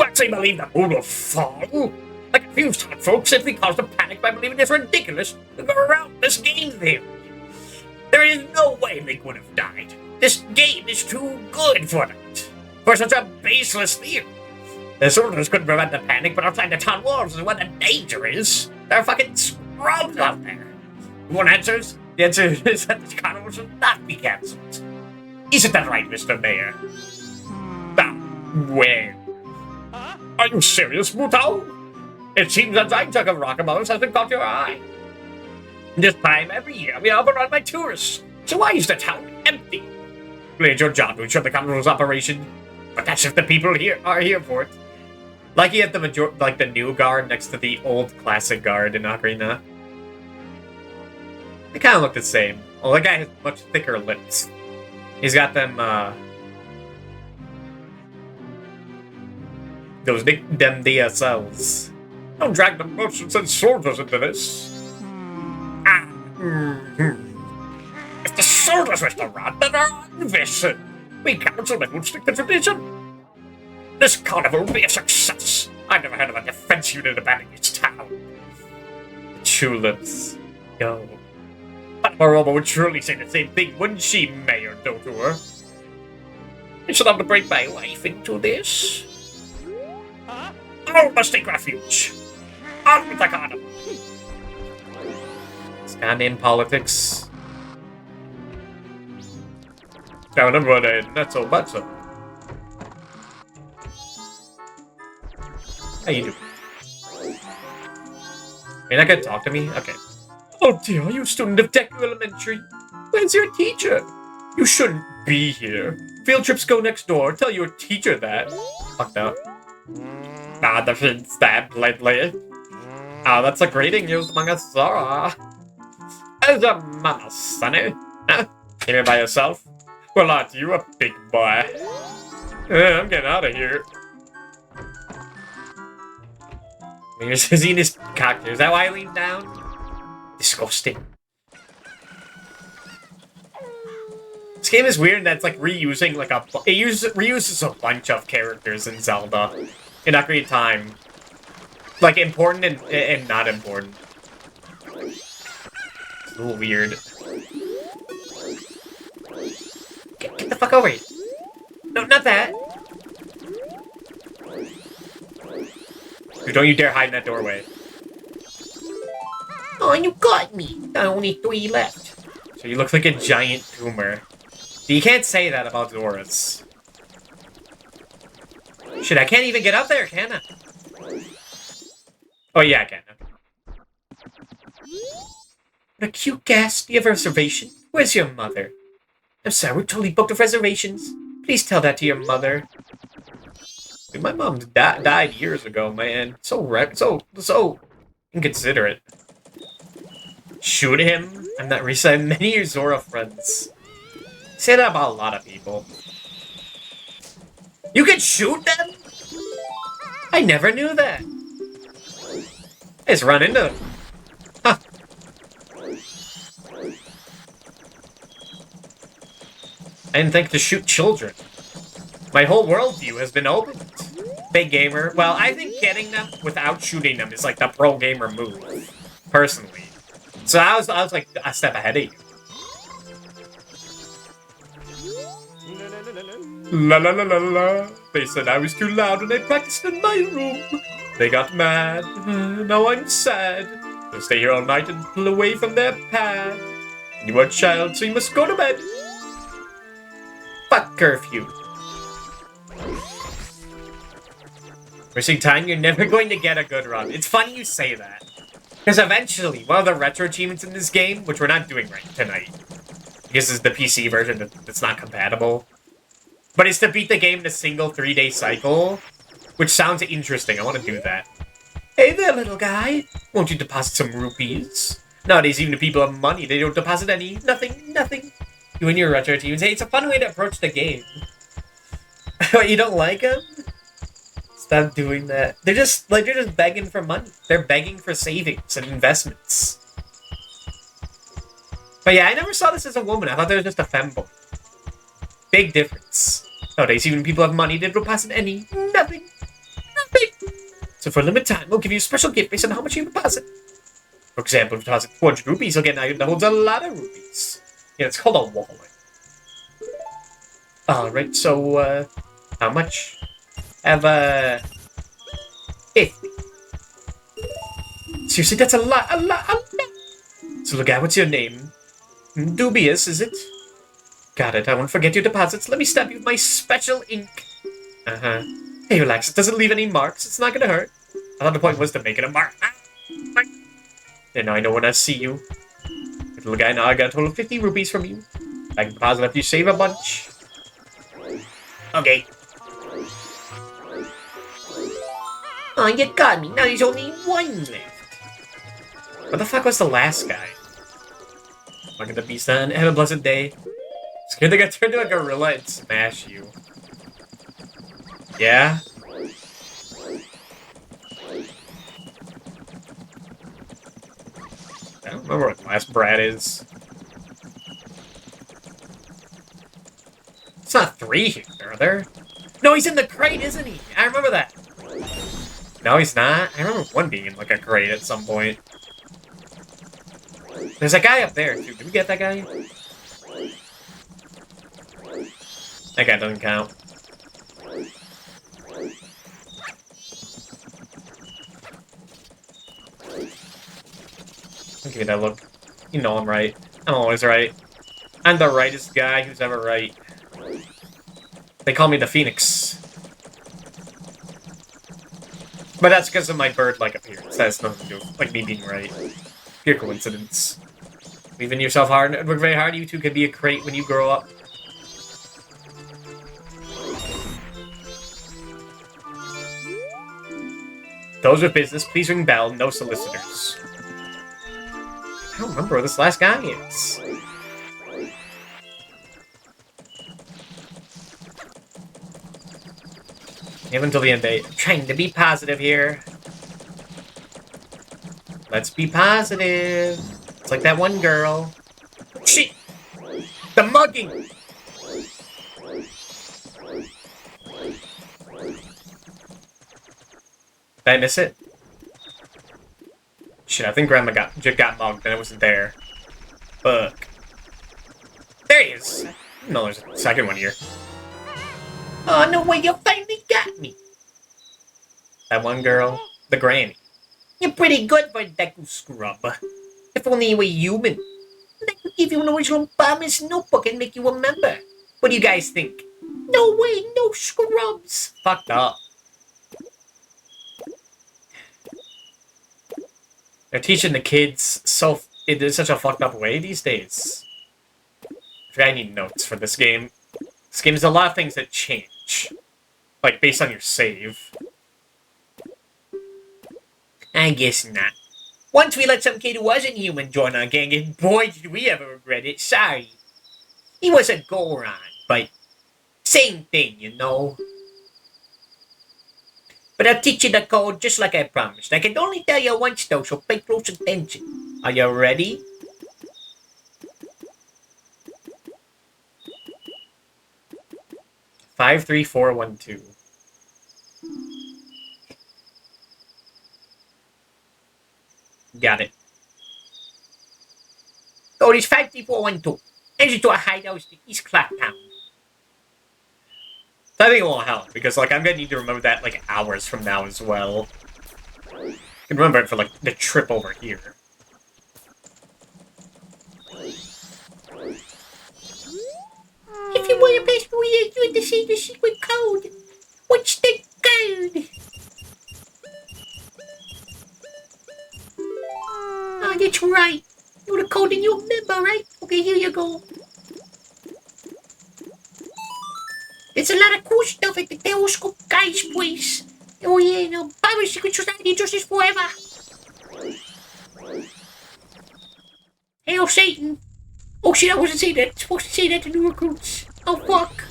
actually believe the moon will fall? I confused townsfolk simply caused a panic by believing it's ridiculous to go around this game theory. There is no way Link would have died. This game is too good for that. For such a baseless theory. The soldiers couldn't prevent the panic, but outside the town walls is where the danger is. There are fucking scrubs out there. One answers? The answer is that this carnival should not be cancelled. Isn't that right, Mr. Mayor? Well... Are you serious, Mutao? It seems that Zygtug of Rockabones has been caught your eye. This time every year we overrun by tourists. So why is the town empty? It's your job to ensure the carnival's operation. But that's if the people here are here for it. Like you have the new guard next to the old classic guard in Ocarina. They kind of look the same. Well, the guy has much thicker lips. He's got them, those them DSLs. Don't drag the merchants and soldiers into this. If the soldiers wish to run, then they're on this. We councilmen will stick to tradition. This carnival will be a success. I've never heard of a defense unit abandoning its town. Tulips. Yo. But Maroma would surely say the same thing, wouldn't she, Mayor Dotor? I should have to bring my wife into this. All must take refuge. On with the carnival. Scandinavian politics. Down and running, not so much so. How you doing? You're not gonna talk to me? Okay. Oh dear, you student of Deku Elementary. Where's your teacher? You shouldn't be here. Field trips go next door. Tell your teacher that. Fucked up. The been stabbed lately. Oh, that's a greeting used among us, Zora. How's your mama, sonny? Huh? Came here by yourself? Well, aren't you a big boy? I'm getting out of here. You're seeing this cocktail. Is that why I leaned down? Disgusting. This game is weird that it's like reusing like reuses a bunch of characters in Zelda in Ocarina of Time. Like, important and not important. It's a little weird. Get the fuck over here. No, not that. Don't you dare hide in that doorway. Oh, you got me. Only 3 left. So you look like a giant tumor. You can't say that about Zoras. Shit, I can't even get up there, can I? Oh, yeah, I can. What a cute guest. Do you have a reservation? Where's your mother? I'm sorry, we totally booked the reservations. Please tell that to your mother. Dude, my mom died years ago, man. So inconsiderate. Shoot him? I'm not resetting many of your Zora friends. Say that about a lot of people. You can shoot them? I never knew that. I just run into them. Huh. I didn't think to shoot children. My whole worldview has been opened. Big gamer. Well, I think getting them without shooting them is like the pro gamer move. Personally. So I was like a step ahead of you. La la la la la. They said I was too loud when I practiced in my room. They got mad. Now I'm sad. They'll stay here all night and pull away from their pad. You are a child, so you must go to bed. Fuck curfew. Wasting time, you're never going to get a good run. It's funny you say that. Because eventually, one of the retro achievements in this game, which we're not doing right tonight, because this is the PC version that's not compatible, but it's to beat the game in a single 3-day cycle, which sounds interesting. I want to do that. Hey there, little guy. Won't you deposit some rupees? Nowadays, even if people have money, they don't deposit any. Nothing. You and your retro achievements. Hey, it's a fun way to approach the game. You don't like them? Stop doing that. They're just begging for money. They're begging for savings and investments. But yeah, I never saw this as a woman. I thought they were just a femboy. Big difference. Nowadays, even people have money, they don't deposit any. Nothing. So for a limited time, we'll give you a special gift based on how much you deposit. For example, if you deposit 400 rupees, you'll get an item that holds a lot of rupees. Yeah, it's called a wallet. Alright, so, how much? Have, 50. Seriously, that's a lot. So look at, what's your name? Dubious, is it? Got it, I won't forget your deposits. Let me stamp you with my special ink. Uh-huh. Hey, relax, it doesn't leave any marks. It's not gonna hurt. I thought the point was to make it a mark. And now I know when I see you. Little guy, now I got a total of 50 rupees from you. I can deposit after you save a bunch. Okay. Oh, you got me. Now there's only 1 left. What the fuck was the last guy? Look at the beast then. Have a blessed day. Scared they got turned into a gorilla and smash you. Yeah? I don't remember what the last brat is. It's not 3 here, are there? No, he's in the crate, isn't he? I remember that. No, he's not. I remember 1 being in, like, a crate at some point. There's a guy up there, too. Did we get that guy? That guy doesn't count. I'll give you that look. You know I'm right. I'm always right. I'm the rightest guy who's ever right. They call me the Phoenix. But that's because of my bird-like appearance. That has nothing to do with, like, me being right. Pure coincidence. Leaving yourself hard and work very hard, you two could be a crate when you grow up. Those with business, please ring bell, no solicitors. I don't remember where this last guy is. Give until the end date. I'm trying to be positive here. Let's be positive. It's like that one girl. Shit! The mugging! Did I miss it? Shit, I think Grandma got mugged and it wasn't there. Fuck. There he is! No, there's a second one here. Oh, no way, you finally got me! That one girl, the granny. You're pretty good for a Deku scrub. If only you were human. I could give you an original Bomber's notebook and make you a member. What do you guys think? No way, no scrubs! Fucked up. They're teaching the kids in such a fucked up way these days. I need notes for this game. This game has a lot of things that change. Like, based on your save. I guess not. Once we let some kid who wasn't human join our gang, and boy did we ever regret it, sorry. He was a Goron, but same thing, you know. But I'll teach you the code just like I promised. I can only tell you once though, so pay close attention. Are you ready? Five, 3, 4, 1, 2. Got it. Code is 53412. Enter to a hideout in East Clocktown. So I think it won't help, because, like, I'm gonna need to remember that, like, hours from now as well. I can remember it for, like, the trip over here. If you want to pass me, you have to say the secret code. What's the code? Oh, that's right. You know the code and you remember, right? Okay, here you go. There's a lot of cool stuff at the Telescope Guy's place. Oh yeah, no, Bobby's Secret Society Justice Forever. Hail Satan. Oh shit, I wasn't saying that. I'm supposed to say that to new recruits. Oh fuck.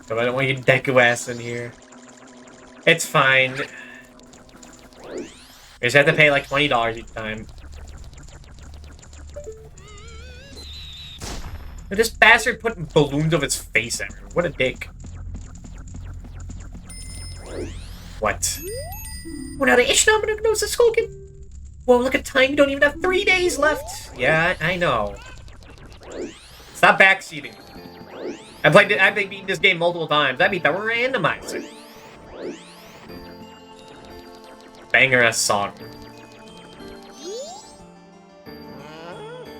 So I don't want you Deku ass in here. It's fine. You just have to pay like $20 each time. But this bastard putting balloons of its face everywhere. What a dick. What? Well, now the Ishnaman knows the Skulkin. Well, look at time. You don't even have 3 days left. Yeah, I know. Stop backseating. I've been beating this game multiple times. I beat the randomizer. Banger ass song.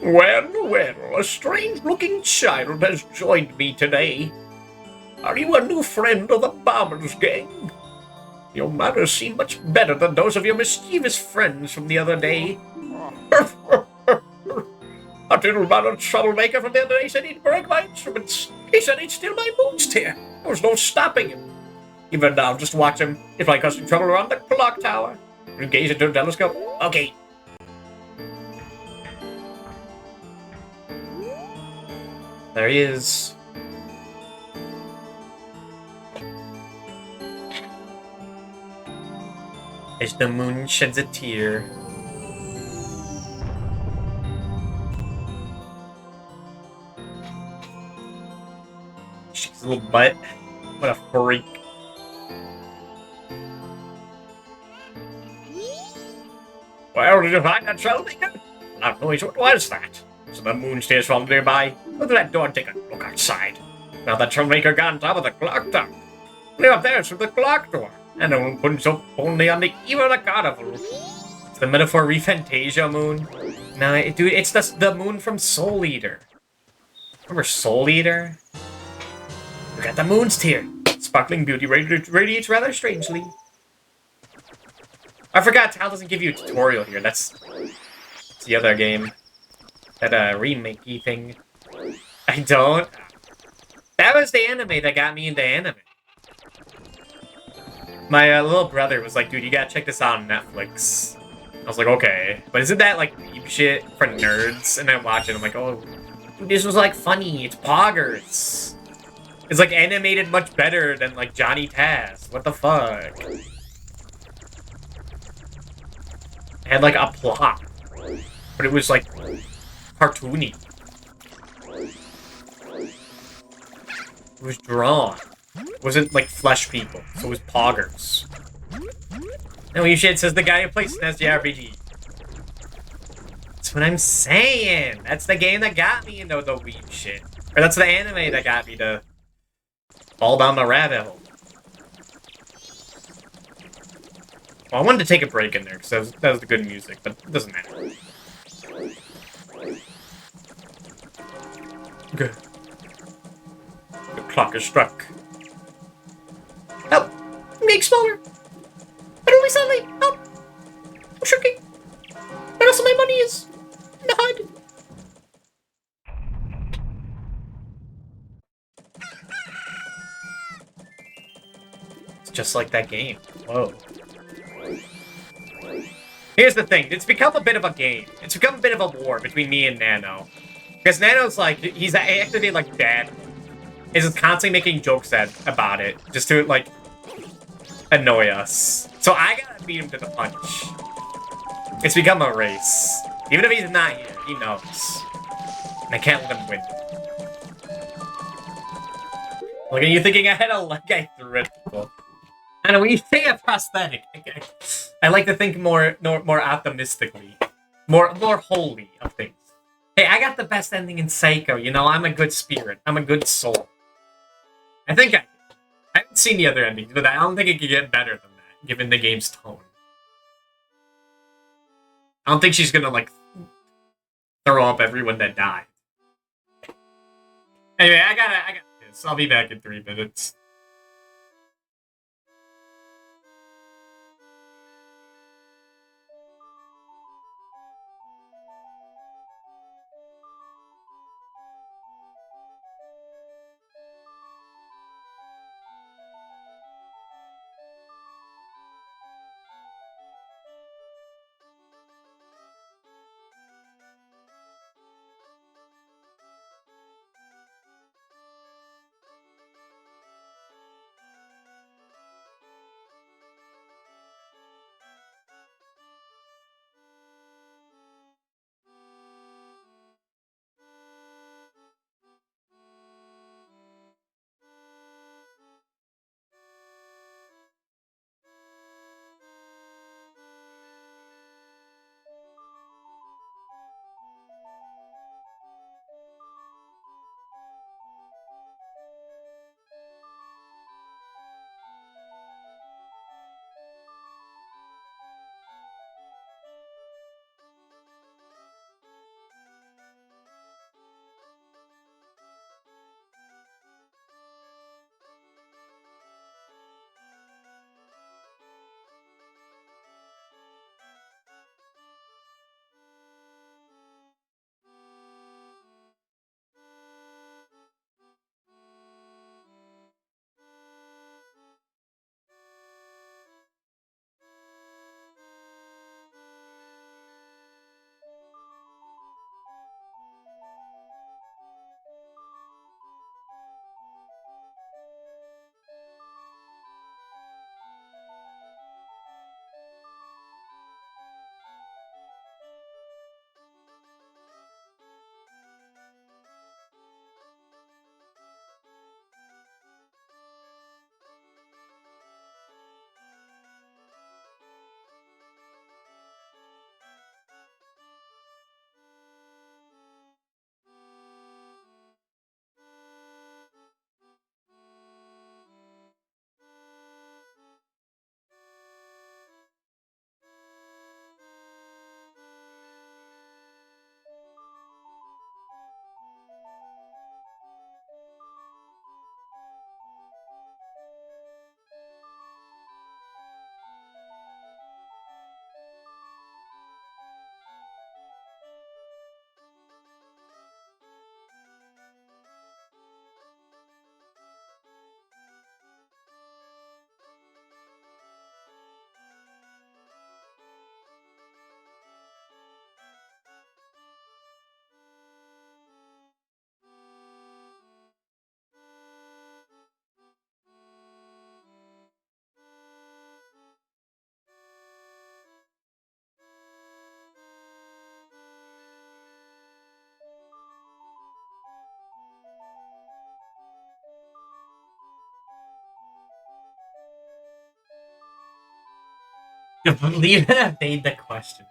Well, a strange-looking child has joined me today. Are you a new friend of the Bombers gang? Your manners seem much better than those of your mischievous friends from the other day. A little-mannered troublemaker from the other day said he'd break my instruments. He said he'd steal my moonsteer. There was no stopping him. Even now, just watch him. He's like causing trouble around the clock tower. Gaze into the telescope. Okay. There he is. As the moon sheds a tear. She's a little butt. What a freak. Well, did you find that troublemaker? Loud noise, what was that? So the moon stares from nearby. Go to that door and take a look outside. Now that troublemaker got on top of the clock tower. Live up there through the clock door. And the moon put so only on the eve of the carnival. It's the metaphor Refantasia moon. Nah, dude, it's the moon from Soul Eater. Remember Soul Eater? Look at the moon's tear. Sparkling beauty radiates rather strangely. I forgot Tal doesn't give you a tutorial here. That's the other game. That remake-y thing. I don't. That was the anime that got me into anime. My little brother was like, dude, you gotta check this out on Netflix. I was like, okay. But isn't that like deep shit for nerds? And I watch it, I'm like, oh, dude, this was like funny. It's poggers. It's like animated much better than like Johnny Taz. What the fuck? It had like a plot. But it was like cartoony. It was drawn. It wasn't like flesh people, so it was poggers. No, you shit says the guy who plays SNES the RPG. That's what I'm saying. That's the game that got me into the weeb shit. Or that's the anime that got me to fall down the rabbit hole. Well, I wanted to take a break in there because that was the good music, but it doesn't matter. Good. The clock is struck. Help! I'm getting smaller. But only suddenly. Help! I'm shrinking. Where else my money is? In the HUD. It's just like that game. Whoa. Here's the thing. It's become a bit of a game. It's become a bit of a war between me and Nano. Because Nano's like, he's actively like dead. He's just constantly making jokes about it. Just to, like, annoy us. So I gotta beat him to the punch. It's become a race. Even if he's not here, he knows. And I can't let him win. Look at you thinking I had a leg, I threw it. I know, when you say a prosthetic, I like to think more optimistically. More wholly of things. Hey, I got the best ending in Psycho, you know? I'm a good spirit. I'm a good soul. I think I haven't seen the other endings, but I don't think it could get better than that, given the game's tone. I don't think she's gonna, like, throw up everyone that died. Anyway, I got this. I'll be back in 3 minutes. Leave it evade the question.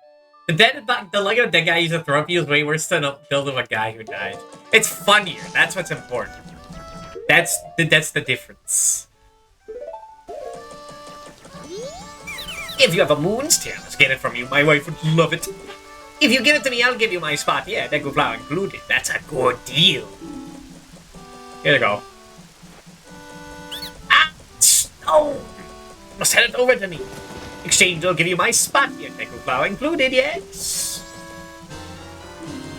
The Lego dead guy used to throw up you is way worse than a build of a guy who died. It's funnier. That's what's important. That's the difference. If you have a moon's tail, let's get it from you. My wife would love it. If you give it to me, I'll give you my spot. Yeah, Deku Flower included. That's a good deal. Here you go. Ah! No! Must hand it over to me. Exchange, I'll give you my spot here. Deku Flower included, yes.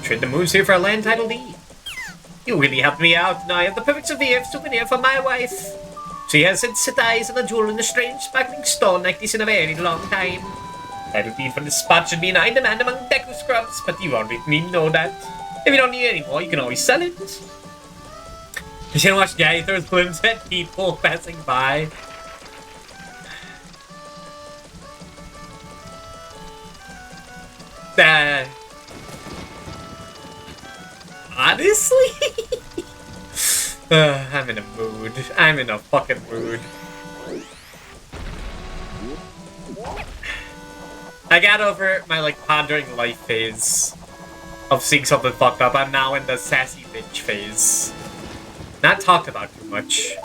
Trade the moons here for a land title deed. You really helped me out. Now I have the perfect souvenir for my wife. She hasn't set eyes on a jewel in a strange sparkling stone like this in a very long time. Title deed for this spot should be in high demand among Deku scrubs, but you already know that. If you don't need it anymore, you can always sell it. You should watch Gary throw limbs at people passing by. Honestly? I'm in a mood. I'm in a fucking mood. I got over my, like, pondering life phase of seeing something fucked up. I'm now in the sassy bitch phase. Not talked about too much.